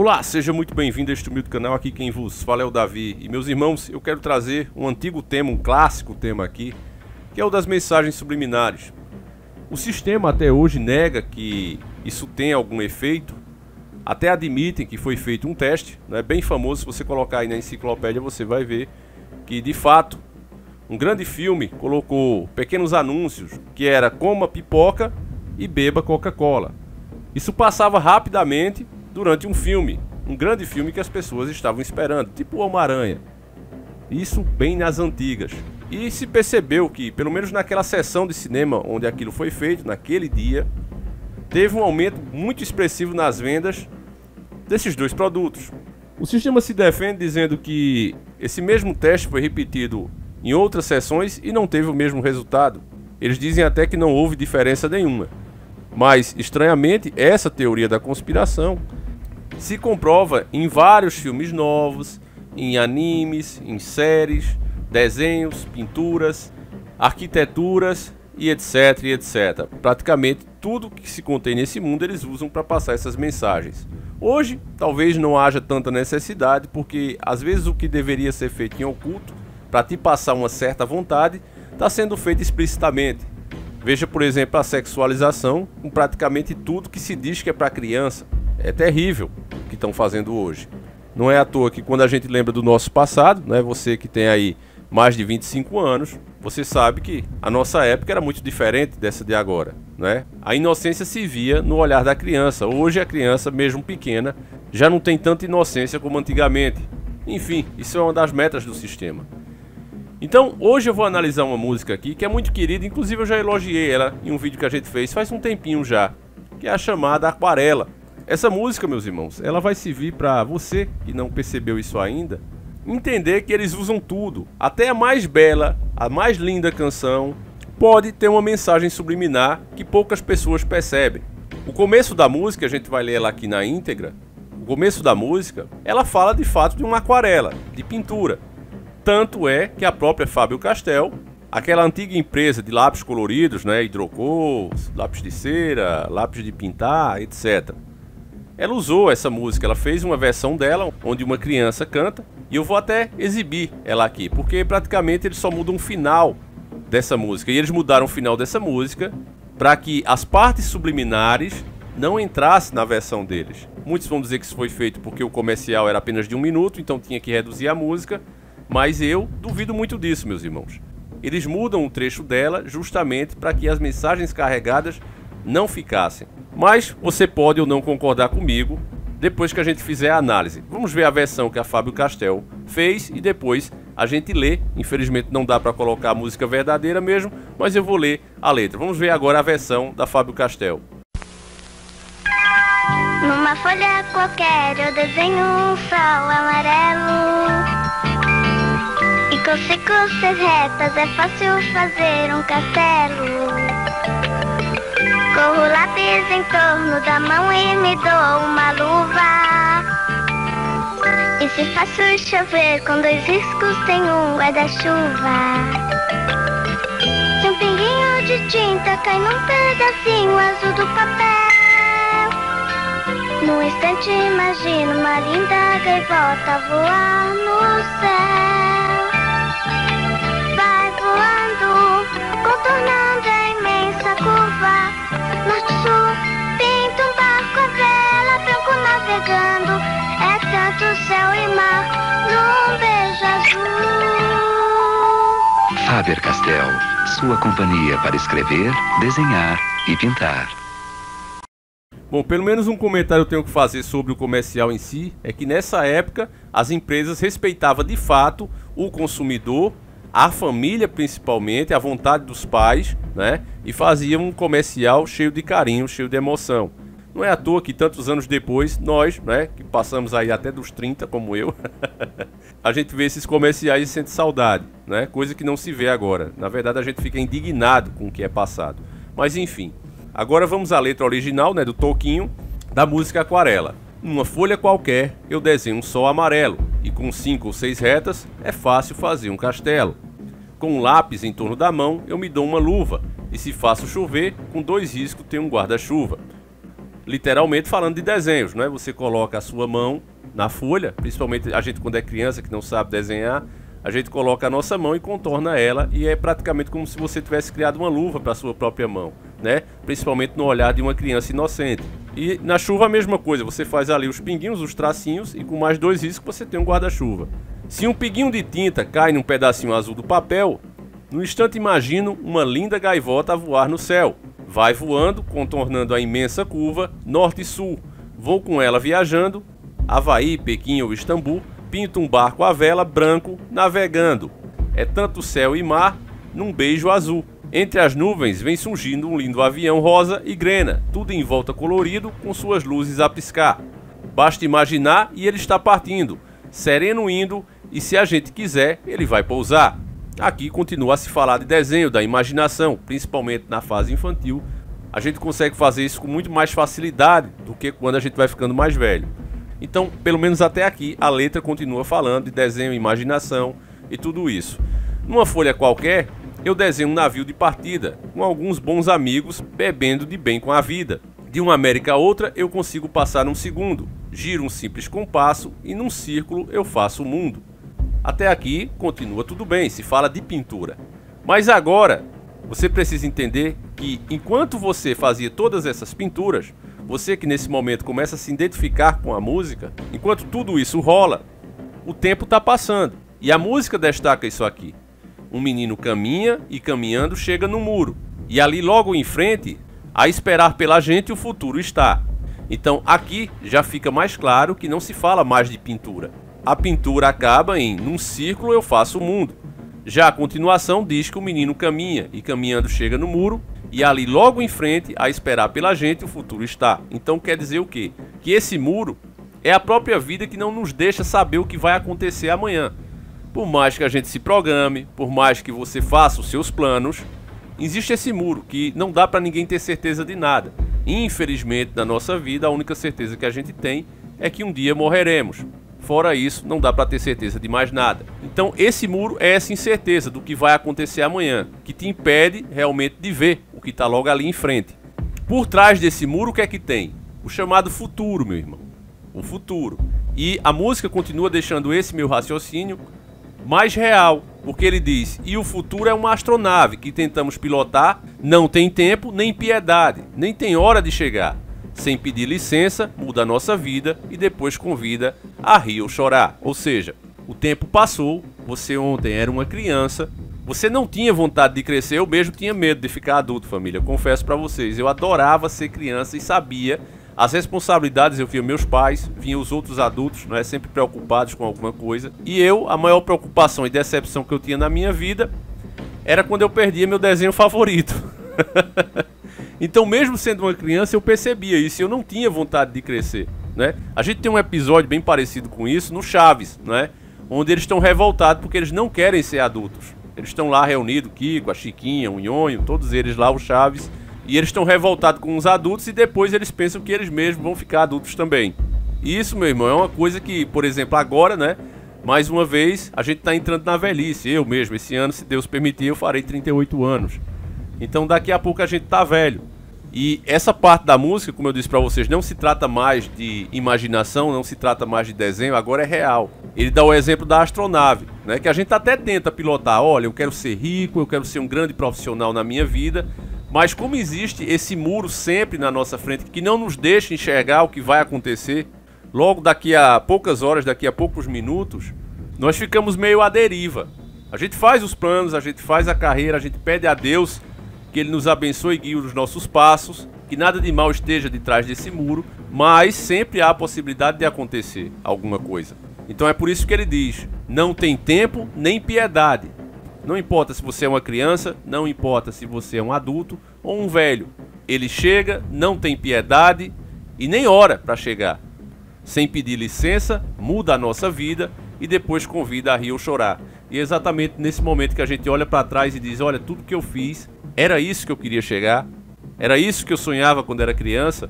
Olá, seja muito bem-vindo a este humilde canal. Aqui quem vos fala é o Davi. E meus irmãos, eu quero trazer um antigo tema, um clássico tema aqui, que é o das mensagens subliminares. O sistema até hoje nega que isso tenha algum efeito. Até admitem que foi feito um teste, né, bem famoso. Se você colocar aí na enciclopédia, você vai ver que de fato um grande filme colocou pequenos anúncios que era coma pipoca e beba Coca-Cola. Isso passava rapidamente durante um filme, um grande filme que as pessoas estavam esperando, tipo o Homem-Aranha. Isso bem nas antigas. E se percebeu que, pelo menos naquela sessão de cinema onde aquilo foi feito, naquele dia, teve um aumento muito expressivo nas vendas desses dois produtos. O sistema se defende dizendo que esse mesmo teste foi repetido em outras sessões e não teve o mesmo resultado. Eles dizem até que não houve diferença nenhuma. Mas, estranhamente, essa teoria da conspiração se comprova em vários filmes novos, em animes, em séries, desenhos, pinturas, arquiteturas e etc, e etc. Praticamente tudo que se contém nesse mundo eles usam para passar essas mensagens. Hoje, talvez não haja tanta necessidade, porque às vezes o que deveria ser feito em oculto, para te passar uma certa vontade, está sendo feito explicitamente. Veja, por exemplo, a sexualização com praticamente tudo que se diz que é para criança. É terrível o que estão fazendo hoje. Não é à toa que quando a gente lembra do nosso passado, né, você que tem aí mais de 25 anos, você sabe que a nossa época era muito diferente dessa de agora, né? A inocência se via no olhar da criança. Hoje a criança, mesmo pequena, já não tem tanta inocência como antigamente. Enfim, isso é uma das metas do sistema. Então, hoje eu vou analisar uma música aqui que é muito querida, inclusive eu já elogiei ela em um vídeo que a gente fez faz um tempinho já, que é a chamada Aquarela. Essa música, meus irmãos, ela vai servir para você que não percebeu isso ainda, entender que eles usam tudo, até a mais bela, a mais linda canção, pode ter uma mensagem subliminar que poucas pessoas percebem. O começo da música, a gente vai ler ela aqui na íntegra, o começo da música, ela fala de fato de uma aquarela, de pintura. Tanto é que a própria Faber-Castell, aquela antiga empresa de lápis coloridos, né, hidrocor, lápis de cera, lápis de pintar, etc. Ela usou essa música, ela fez uma versão dela, onde uma criança canta, e eu vou até exibir ela aqui, porque praticamente eles só mudam o final dessa música, e eles mudaram o final dessa música para que as partes subliminares não entrassem na versão deles. Muitos vão dizer que isso foi feito porque o comercial era apenas de 1 minuto, então tinha que reduzir a música, mas eu duvido muito disso, meus irmãos. Eles mudam o trecho dela justamente para que as mensagens carregadas não ficassem. Mas você pode ou não concordar comigo depois que a gente fizer a análise. Vamos ver a versão que a Faber-Castell fez e depois a gente lê. Infelizmente não dá para colocar a música verdadeira mesmo, mas eu vou ler a letra. Vamos ver agora a versão da Faber-Castell. Numa folha qualquer eu desenho um sol amarelo, e com sequências retas é fácil fazer um castelo. Corro lápis em torno da mão e me dou uma luva, e se faço chover com 2 riscos tem um guarda-chuva. Se um pinguinho de tinta cai num pedacinho azul do papel, num instante imagino uma linda gaivota voar no céu. Vai voando, contornando a imensa curva, norte-sul, pinta um barco à vela, branco navegando, é tanto céu e mar num beijo azul. Faber-Castell, sua companhia para escrever, desenhar e pintar. Bom, pelo menos um comentário eu tenho que fazer sobre o comercial em si, é que nessa época as empresas respeitavam de fato o consumidor, a família principalmente, a vontade dos pais, né? E faziam um comercial cheio de carinho, cheio de emoção. Não é à toa que tantos anos depois, nós, né, que passamos aí até dos 30, como eu, a gente vê esses comerciais e sente saudade, né? Coisa que não se vê agora. Na verdade a gente fica indignado com o que é passado. Mas enfim, agora vamos à letra original, né, do Toquinho, da música Aquarela. Numa folha qualquer eu desenho um sol amarelo, e com 5 ou 6 retas é fácil fazer um castelo. Com um lápis em torno da mão eu me dou uma luva, e se faço chover, com 2 riscos tem um guarda-chuva. literalmente falando de desenhos, né? Você coloca a sua mão na folha, principalmente a gente quando é criança que não sabe desenhar, a gente coloca a nossa mão e contorna ela, e é praticamente como se você tivesse criado uma luva para a sua própria mão, né? Principalmente no olhar de uma criança inocente. E na chuva a mesma coisa, você faz ali os pinguinhos, os tracinhos, e com mais 2 riscos você tem um guarda-chuva. Se um pinguinho de tinta cai num pedacinho azul do papel, no instante imagino uma linda gaivota a voar no céu. Vai voando, contornando a imensa curva, norte e sul. Vou com ela viajando, Havaí, Pequim ou Istambul, pinto um barco à vela, branco, navegando. É tanto céu e mar, num beijo azul. Entre as nuvens vem surgindo um lindo avião rosa e grena, tudo em volta colorido, com suas luzes a piscar. Basta imaginar e ele está partindo, sereno indo, e se a gente quiser, ele vai pousar. Aqui continua a se falar de desenho, da imaginação, principalmente na fase infantil. A gente consegue fazer isso com muito mais facilidade do que quando a gente vai ficando mais velho. Então, pelo menos até aqui, a letra continua falando de desenho, imaginação e tudo isso. Numa folha qualquer, eu desenho um navio de partida, com alguns bons amigos, bebendo de bem com a vida. De uma América a outra, eu consigo passar num segundo. Giro um simples compasso e num círculo eu faço o mundo. Até aqui, continua tudo bem, se fala de pintura. Mas agora, você precisa entender que enquanto você fazia todas essas pinturas, você que nesse momento começa a se identificar com a música, enquanto tudo isso rola, o tempo está passando. E a música destaca isso aqui. Um menino caminha e caminhando chega no muro. E ali logo em frente, a esperar pela gente o futuro está. Então aqui já fica mais claro que não se fala mais de pintura. A pintura acaba em num círculo eu faço o mundo. Já a continuação diz que o menino caminha e caminhando chega no muro. E ali logo em frente, a esperar pela gente, o futuro está. Então quer dizer o quê? Que esse muro é a própria vida que não nos deixa saber o que vai acontecer amanhã. Por mais que a gente se programe, por mais que você faça os seus planos, existe esse muro que não dá para ninguém ter certeza de nada. Infelizmente, na nossa vida, a única certeza que a gente tem é que um dia morreremos. Fora isso, não dá para ter certeza de mais nada. Então esse muro é essa incerteza do que vai acontecer amanhã, que te impede realmente de ver o que está logo ali em frente. Por trás desse muro, o que é que tem? O chamado futuro, meu irmão. O futuro. E a música continua deixando esse meu raciocínio mais real, porque ele diz: e o futuro é uma astronave que tentamos pilotar, não tem tempo nem piedade, nem tem hora de chegar. Sem pedir licença, muda a nossa vida e depois convida a rir ou chorar. Ou seja, o tempo passou, você ontem era uma criança, você não tinha vontade de crescer, eu mesmo tinha medo de ficar adulto, família. Eu confesso pra vocês, eu adorava ser criança e sabia as responsabilidades. Eu via meus pais, via os outros adultos, não é, sempre preocupados com alguma coisa. E eu, a maior preocupação e decepção que eu tinha na minha vida era quando eu perdia meu desenho favorito. Então, mesmo sendo uma criança, eu percebia isso. Eu não tinha vontade de crescer, né? A gente tem um episódio bem parecido com isso no Chaves, né? Onde eles estão revoltados porque eles não querem ser adultos. Eles estão lá reunidos, Kiko, a Chiquinha, o Nhonho, todos eles lá, o Chaves. E eles estão revoltados com os adultos e depois eles pensam que eles mesmos vão ficar adultos também. E isso, meu irmão, é uma coisa que, por exemplo, agora, né? Mais uma vez, a gente está entrando na velhice. Eu mesmo, esse ano, se Deus permitir, eu farei 38 anos. Então daqui a pouco a gente tá velho. E essa parte da música, como eu disse pra vocês, não se trata mais de imaginação, não se trata mais de desenho, agora é real. Ele dá o exemplo da astronave, né, que a gente até tenta pilotar. Olha, eu quero ser rico, eu quero ser um grande profissional na minha vida, mas como existe esse muro sempre na nossa frente que não nos deixa enxergar o que vai acontecer, logo daqui a poucas horas, daqui a poucos minutos, nós ficamos meio à deriva. A gente faz os planos, a gente faz a carreira, a gente pede a Deus que Ele nos abençoe e guie os nossos passos, que nada de mal esteja de trás desse muro, mas sempre há a possibilidade de acontecer alguma coisa. Então é por isso que ele diz: não tem tempo nem piedade. Não importa se você é uma criança, não importa se você é um adulto ou um velho. Ele chega, não tem piedade e nem hora para chegar. Sem pedir licença, muda a nossa vida e depois convida a rir ou chorar. E é exatamente nesse momento que a gente olha para trás e diz: olha, tudo que eu fiz, era isso que eu queria chegar? Era isso que eu sonhava quando era criança?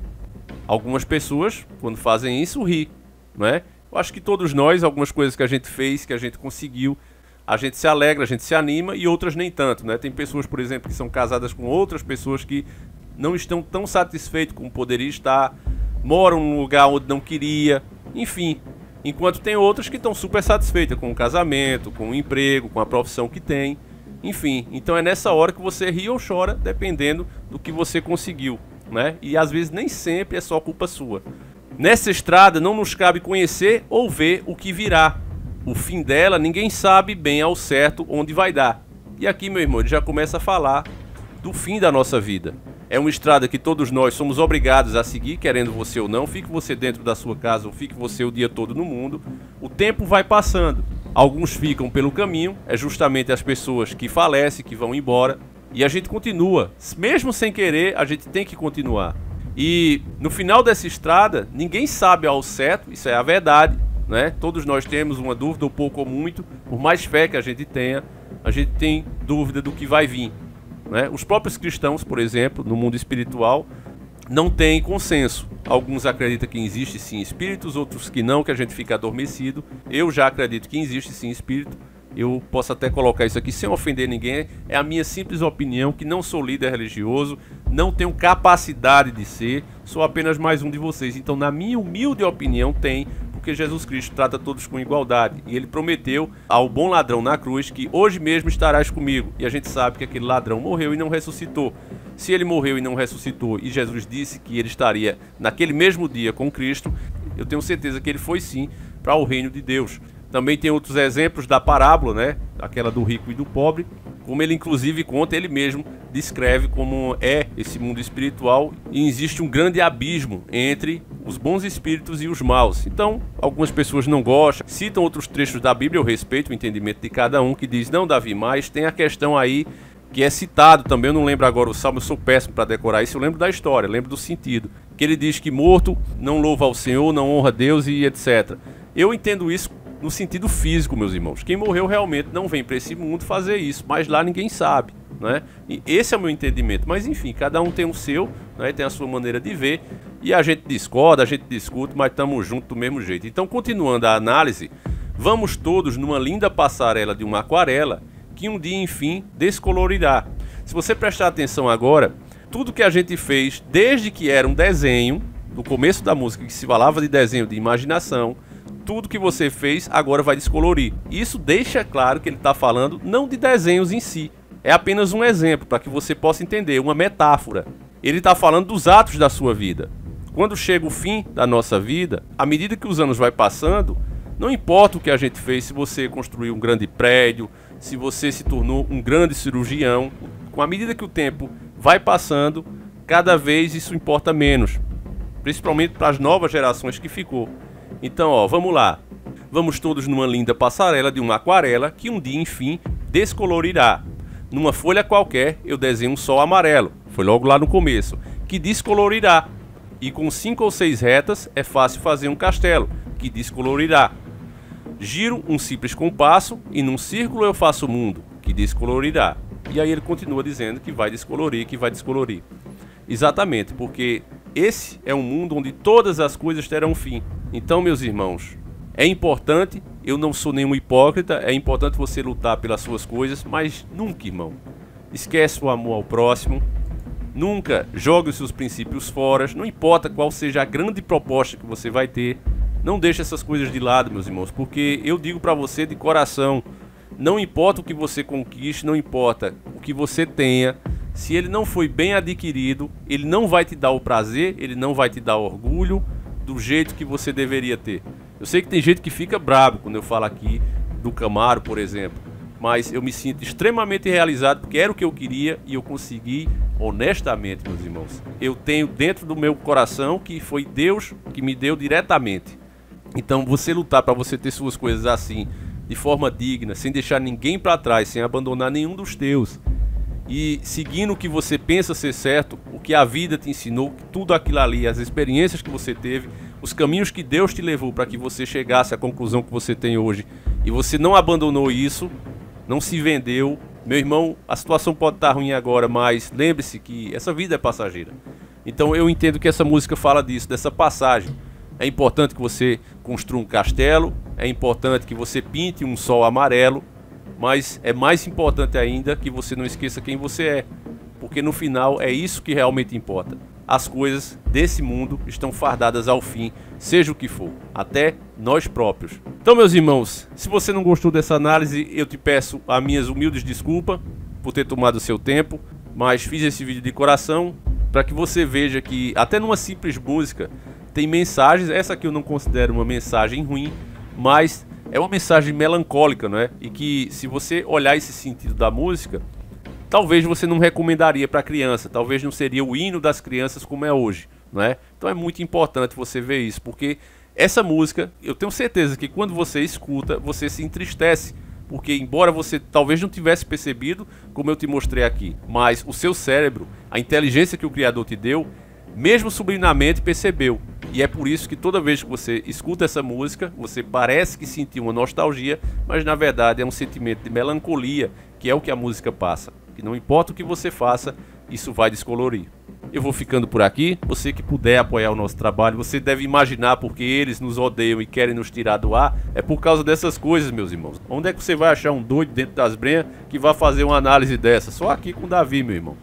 Algumas pessoas, quando fazem isso, ri, não é? Eu acho que todos nós, algumas coisas que a gente fez, que a gente conseguiu, a gente se alegra, a gente se anima, e outras nem tanto, né? Tem pessoas, por exemplo, que são casadas com outras pessoas que não estão tão satisfeitos como poderia estar, moram num lugar onde não queria, enfim. Enquanto tem outras que estão super satisfeitas com o casamento, com o emprego, com a profissão que tem, enfim. Então é nessa hora que você ri ou chora, dependendo do que você conseguiu, né? E às vezes nem sempre é só culpa sua. Nessa estrada não nos cabe conhecer ou ver o que virá. O fim dela ninguém sabe bem ao certo onde vai dar. E aqui, meu irmão, ele já começa a falar do fim da nossa vida. É uma estrada que todos nós somos obrigados a seguir, querendo você ou não. Fique você dentro da sua casa ou fique você o dia todo no mundo. O tempo vai passando. Alguns ficam pelo caminho, é justamente as pessoas que falecem, que vão embora. E a gente continua. Mesmo sem querer, a gente tem que continuar. E no final dessa estrada, ninguém sabe ao certo, isso é a verdade, né? Todos nós temos uma dúvida, ou pouco ou muito, por mais fé que a gente tenha, a gente tem dúvida do que vai vir, né? Os próprios cristãos, por exemplo, no mundo espiritual, não têm consenso. Alguns acreditam que existe sim espíritos, outros que não, que a gente fica adormecido. Eu já acredito que existe sim espírito. Eu posso até colocar isso aqui sem ofender ninguém. É a minha simples opinião, que não sou líder religioso, não tenho capacidade de ser, sou apenas mais um de vocês. Então, na minha humilde opinião, tem, porque Jesus Cristo trata todos com igualdade. E ele prometeu ao bom ladrão na cruz que hoje mesmo estarás comigo. E a gente sabe que aquele ladrão morreu e não ressuscitou. Se ele morreu e não ressuscitou, e Jesus disse que ele estaria naquele mesmo dia com Cristo, eu tenho certeza que ele foi sim para o reino de Deus. Também tem outros exemplos da parábola, né? Aquela do rico e do pobre, como ele inclusive conta, ele mesmo descreve como é esse mundo espiritual e existe um grande abismo entre os bons espíritos e os maus. Então, algumas pessoas não gostam, citam outros trechos da Bíblia, eu respeito o entendimento de cada um, que diz, não, Davi, mas tem a questão aí que é citado também, eu não lembro agora o salmo, eu sou péssimo para decorar isso, eu lembro da história, lembro do sentido, que ele diz que morto não louva ao Senhor, não honra a Deus e etc. Eu entendo isso no sentido físico, meus irmãos. Quem morreu realmente não vem para esse mundo fazer isso, mas lá ninguém sabe, né? E esse é o meu entendimento. Mas enfim, cada um tem o seu, né? Tem a sua maneira de ver, e a gente discorda, a gente discute, mas estamos juntos do mesmo jeito. Então, continuando a análise, vamos todos numa linda passarela de uma aquarela que um dia, enfim, descolorirá. Se você prestar atenção agora, tudo que a gente fez desde que era um desenho, no começo da música que se falava de desenho de imaginação, tudo que você fez agora vai descolorir. Isso deixa claro que ele está falando não de desenhos em si. É apenas um exemplo para que você possa entender, uma metáfora. Ele está falando dos atos da sua vida. Quando chega o fim da nossa vida, à medida que os anos vai passando, não importa o que a gente fez, se você construiu um grande prédio, se você se tornou um grande cirurgião, com a medida que o tempo vai passando, cada vez isso importa menos. Principalmente para as novas gerações que ficou. Então, ó, vamos lá. Vamos todos numa linda passarela de uma aquarela que um dia, enfim, descolorirá. Numa folha qualquer, eu desenho um sol amarelo. Foi logo lá no começo. Que descolorirá. E com 5 ou 6 retas é fácil fazer um castelo, que descolorirá. Giro um simples compasso e num círculo eu faço o mundo, que descolorirá. E aí ele continua dizendo que vai descolorir, que vai descolorir. Exatamente, porque esse é um mundo onde todas as coisas terão fim. Então, meus irmãos, é importante, eu não sou nenhum hipócrita, é importante você lutar pelas suas coisas, mas nunca, irmão, esquece o amor ao próximo, nunca jogue os seus princípios fora, não importa qual seja a grande proposta que você vai ter, não deixe essas coisas de lado, meus irmãos, porque eu digo para você de coração, não importa o que você conquiste, não importa o que você tenha, se ele não foi bem adquirido, ele não vai te dar o prazer, ele não vai te dar orgulho do jeito que você deveria ter. Eu sei que tem gente que fica bravo quando eu falo aqui do Camaro, por exemplo, mas eu me sinto extremamente realizado porque era o que eu queria e eu consegui honestamente, meus irmãos. Eu tenho dentro do meu coração que foi Deus que me deu diretamente. Então, você lutar para você ter suas coisas assim, de forma digna, sem deixar ninguém para trás, sem abandonar nenhum dos teus, e seguindo o que você pensa ser certo, o que a vida te ensinou, tudo aquilo ali, as experiências que você teve, os caminhos que Deus te levou para que você chegasse à conclusão que você tem hoje, e você não abandonou isso, não se vendeu. Meu irmão, a situação pode estar ruim agora, mas lembre-se que essa vida é passageira. Então eu entendo que essa música fala disso, dessa passagem. É importante que você construa um castelo, é importante que você pinte um sol amarelo, mas é mais importante ainda que você não esqueça quem você é. porque no final é isso que realmente importa. As coisas desse mundo estão fardadas ao fim, seja o que for, até nós próprios. Então, meus irmãos, se você não gostou dessa análise, eu te peço as minhas humildes desculpas por ter tomado o seu tempo, mas fiz esse vídeo de coração para que você veja que até numa simples música tem mensagens. Essa aqui eu não considero uma mensagem ruim, mas é uma mensagem melancólica, não é? E que, se você olhar esse sentido da música, talvez você não recomendaria para criança, talvez não seria o hino das crianças como é hoje, não é? Então é muito importante você ver isso, porque essa música, eu tenho certeza que quando você escuta, você se entristece, porque embora você talvez não tivesse percebido, como eu te mostrei aqui, mas o seu cérebro, a inteligência que o Criador te deu, mesmo subliminamente percebeu. E é por isso que toda vez que você escuta essa música, você parece que sentiu uma nostalgia, mas na verdade é um sentimento de melancolia, que é o que a música passa. Que não importa o que você faça, isso vai descolorir. Eu vou ficando por aqui. Você que puder apoiar o nosso trabalho, você deve imaginar porque eles nos odeiam e querem nos tirar do ar, é por causa dessas coisas, meus irmãos. Onde é que você vai achar um doido dentro das brenhas que vai fazer uma análise dessa? Só aqui com o Davi, meu irmão.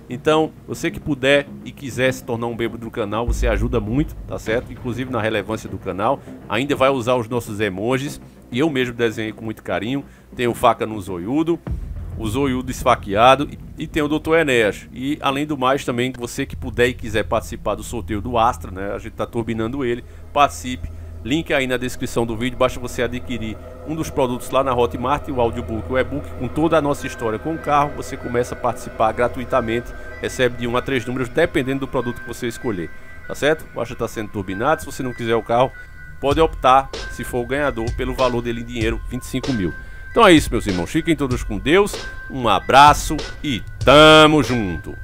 Então, você que puder e quiser se tornar um membro do canal, você ajuda muito, tá certo? Inclusive na relevância do canal. Ainda vai usar os nossos emojis, e eu mesmo desenhei com muito carinho. Tem o faca no zoiudo, o zoiudo esfaqueado e tem o Dr. Enéas. E além do mais também, você que puder e quiser participar do sorteio do Astra, né? A gente tá turbinando ele, participe. Link aí na descrição do vídeo, basta você adquirir um dos produtos lá na Hotmart, o audiobook, o e-book com toda a nossa história com o carro. Você começa a participar gratuitamente, recebe de 1 a 3 números, dependendo do produto que você escolher, tá certo? Basta estar sendo turbinado. Se você não quiser o carro, pode optar, se for o ganhador, pelo valor dele em dinheiro, 25 mil. Então é isso, meus irmãos, fiquem todos com Deus, um abraço e tamo junto!